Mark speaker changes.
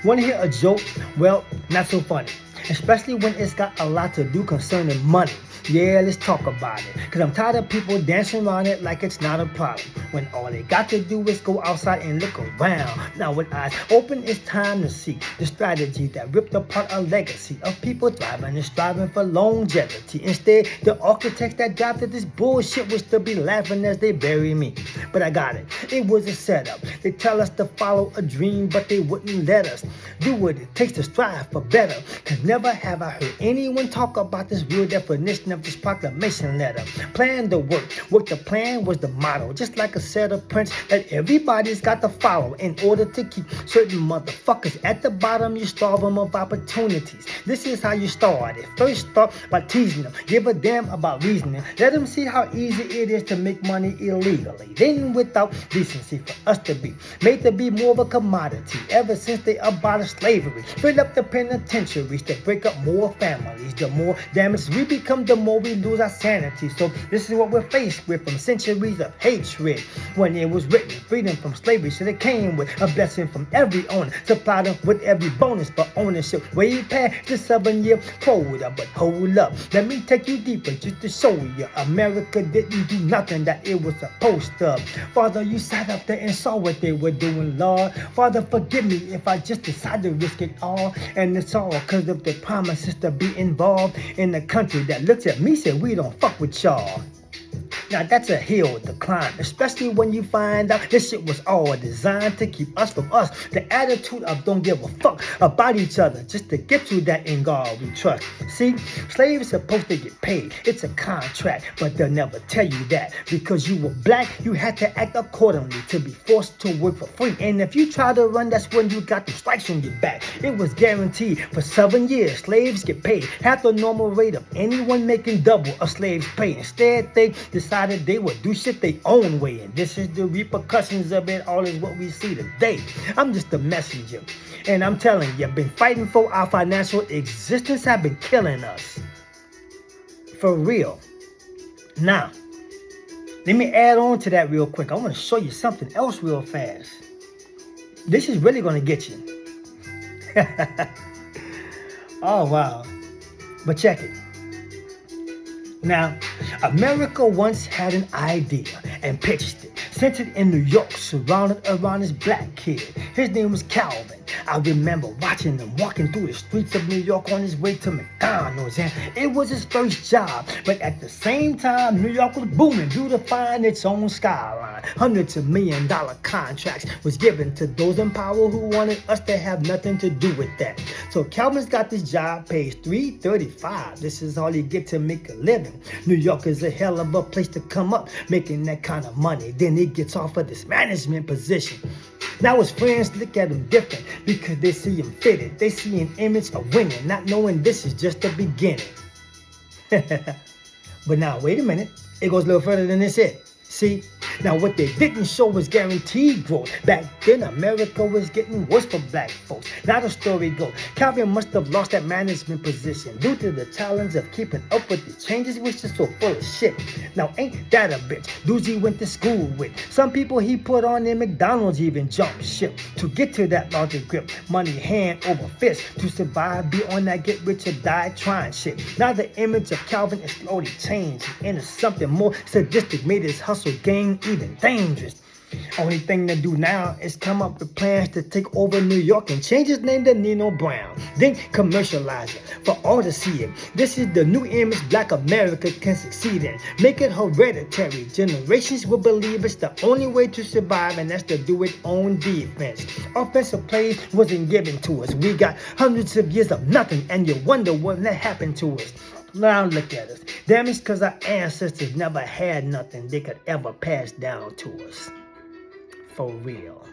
Speaker 1: Want to hear a joke? Well, not so funny. Especially when it's got a lot to do concerning money. Yeah, let's talk about it. Cause I'm tired of people dancing around it like it's not a problem. When all they got to do is go outside and look around. Now with eyes open, it's time to see the strategy that ripped apart a legacy of people thriving and striving for longevity. Instead, the architects that drafted this bullshit will still be laughing as they bury me. But I got it. It was a setup. They tell us to follow a dream, but they wouldn't let us do what it takes to strive for better. Cause never have I heard anyone talk about this real definition of this proclamation letter. Plan the work. What the plan was the motto. Just like a set of prints that everybody's got to follow in order to keep certain motherfuckers at the bottom. You starve them of opportunities. This is how you start it. First start by teasing them. Give a damn about reasoning. Let them see how easy it is to make money illegally. Then without decency for us to be made to be more of a commodity. Ever since they abolished slavery, fill up the penitentiaries to break up more families. The more damage we become, the more we lose our sanity. So this is what we're faced with from centuries of hatred. When it was written, freedom from slavery should have came with a blessing from every owner, supplied them with every bonus for ownership. Way past the 7-year quota. But hold up, let me take you deeper just to show you America didn't do nothing that it was supposed to. Father, you sat up there and saw what they were doing, Lord. Father, forgive me if I just decided to risk it all. And it's all because of the promises to be involved in a country that looks at me, said we don't fuck with y'all. Now that's a hill to climb, especially when you find out this shit was all designed to keep us from us. The attitude of don't give a fuck about each other just to get to that in God we trust. See, slaves supposed to get paid. It's a contract, but they'll never tell you that. Because you were black, you had to act accordingly to be forced to work for free. And if you try to run, that's when you got the strikes on your back. It was guaranteed for 7 years. Slaves get paid half the normal rate of anyone making double a slave's pay. Instead, they decided they would do shit their own way, and this is the repercussions of it all is what we see today. I'm just a messenger, and I'm telling you, been fighting for our financial existence have been killing us. For real. Now, let me add on to that real quick. I want to show you something else real fast. This is really going to get you. Oh, wow. But check it. Now, America once had an idea and pitched it. Centered in New York, surrounded around this black kid. His name was Calvin. I remember watching him walking through the streets of New York on his way to McDonald's, and it was his first job. But at the same time, New York was booming, beautifying its own skyline. Hundreds of $1 million contracts was given to those in power who wanted us to have nothing to do with that. So Calvin's got this job, pays $3.35. This is all he get to make a living. New York is a hell of a place to come up, making that kind of money. Then he gets offered this management position. Now his friends look at him different because they see him fitted. They see an image of winning, not knowing this is just the beginning. But now, wait a minute. It goes a little further than this here. See? Now what they didn't show was guaranteed growth. Back then America was getting worse for black folks. Now the story goes, Calvin must have lost that management position due to the challenge of keeping up with the changes, which is so full of shit. Now ain't that a bitch? Dudes he went to school with. Some people he put on in McDonald's even jumped ship to get to that larger grip. Money hand over fist to survive, be on that get rich or die trying shit. Now the image of Calvin is slowly changing into something more sadistic, made his hustle game even dangerous. Only thing to do now is come up with plans to take over New York and change his name to Nino Brown. Then commercialize it for all to see it. This is the new image black America can succeed in. Make it hereditary. Generations will believe it's the only way to survive, and that's to do it on defense. Offensive plays wasn't given to us. We got hundreds of years of nothing, and you wonder what that happened to us. Now look at us. Damaged because our ancestors never had nothing they could ever pass down to us. For real.